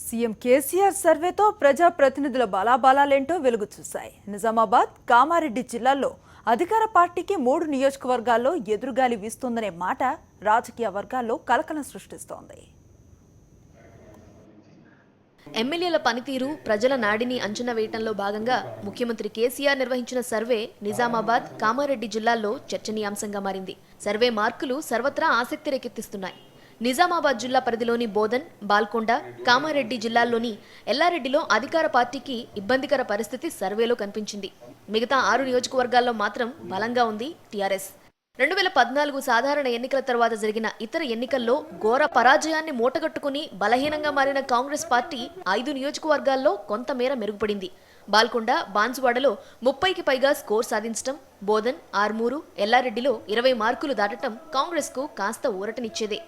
CM KCR సర్వేతో ప్రజా ప్రతినిధుల బలాబలాలేంటో వెలుగు చూశాయి. నిజామాబాద్, కామారెడ్డి జిల్లాల్లో అధికార పార్టీకి 3 నియోజకవర్గాల్లో ఎదురుగాలి వీస్తోందనే మాట రాజకీయ వర్గాల్లో కలకలం సృష్టిస్తోంది. ఎమ్మెల్యేల పనితీరు, ప్రజల నాడిని అంచనా వేయటంలో భాగంగా ముఖ్యమంత్రి కేసీఆర్ నిర్వహించిన సర్వే నిజామాబాద్, కామారెడ్డి జిల్లాల్లో చర్చనీయాంశంగా మారింది. సర్వే మార్కులు సర్వత్రా ఆసక్తి రేకెత్తిస్తున్నాయి. నిజామాబాద్ జిల్లా పరిధిలోని బోధన్, బాల్కొండ, కామారెడ్డి జిల్లాల్లోని ఎల్లారెడ్డిలో అధికార పార్టీకి ఇబ్బందికర పరిస్థితి సర్వేలో కనిపించింది. మిగతా 6 నియోజకవర్గాల్లో మాత్రం బలంగా ఉంది టీఆర్ఎస్. 2014 సాధారణ ఎన్నికల తర్వాత జరిగిన ఇతర ఎన్నికల్లో ఘోర పరాజయాన్ని మూటగట్టుకుని బలహీనంగా మారిన కాంగ్రెస్ పార్టీ 5 నియోజకవర్గాల్లో కొంతమేర మెరుగుపడింది. బాల్కొండ, బాన్సువాడలో 30కి పైగా స్కోర్ సాధించడం, బోధన్, ఆర్మూరు, ఎల్లారెడ్డిలో 20 మార్కులు దాటడం కాంగ్రెస్కు కాస్త ఊరటనిచ్చేదే.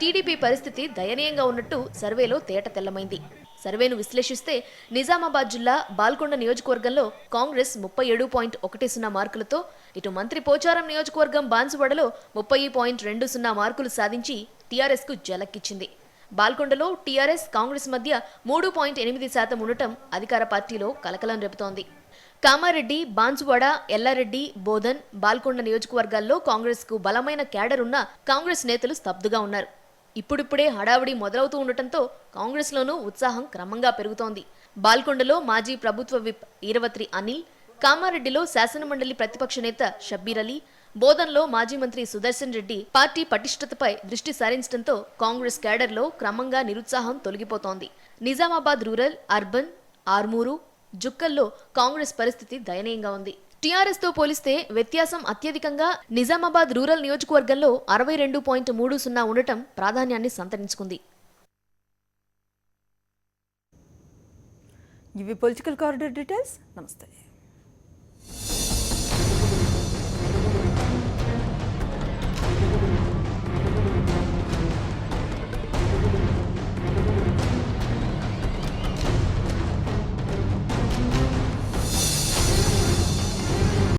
టీడీపీ పరిస్థితి దయనీయంగా ఉన్నట్టు సర్వేలో తేట తెల్లమైంది. సర్వేను విశ్లేషిస్తే నిజామాబాద్ జిల్లా బాల్కొండ నియోజకవర్గంలో కాంగ్రెస్ 37.10 మార్కులతో, ఇటు మంత్రి పోచారం నియోజకవర్గం బాన్సువాడలో 30.20 మార్కులు సాధించి టీఆర్ఎస్కు జలక్కిచ్చింది. బాల్కొండలో టీఆర్ఎస్, కాంగ్రెస్ మధ్య 3.8% ఉండటం అధికార పార్టీలో కలకలం రేపుతోంది. కామారెడ్డి, బాన్సువాడ, ఎల్లారెడ్డి, బోధన్, బాల్కొండ నియోజకవర్గాల్లో కాంగ్రెస్కు బలమైన క్యాడర్ ఉన్న కాంగ్రెస్ నేతలు స్తబ్దుగా ఉన్నారు. ఇప్పుడిప్పుడే హడావుడి మొదలవుతూ ఉండటంతో కాంగ్రెస్లోనూ ఉత్సాహం క్రమంగా పెరుగుతోంది. బాల్కొండలో మాజీ ప్రభుత్వ విప్ ఈరవత్రి అనిల్, కామారెడ్డిలో శాసనమండలి ప్రతిపక్ష నేత షబ్బీర్ అలీ, బోధన్లో మాజీ మంత్రి సుదర్శన్ రెడ్డి పార్టీ పటిష్టతపై దృష్టి సారించడంతో కాంగ్రెస్ క్యాడర్లో క్రమంగా నిరుత్సాహం తొలగిపోతోంది. నిజామాబాద్ రూరల్, అర్బన్, ఆర్మూరు, జుక్కల్లో కాంగ్రెస్ పరిస్థితి దయనీయంగా ఉంది. టీఆర్ఎస్ తో పోలిస్తే వ్యత్యాసం అత్యధికంగా నిజామాబాద్ రూరల్ నియోజకవర్గంలో 62.30 ఉండటం ప్రాధాన్యాన్ని సంతరించుకుంది. ఇవి పొలిటికల్ కారిడార్ డీటెయిల్స్. నమస్తే.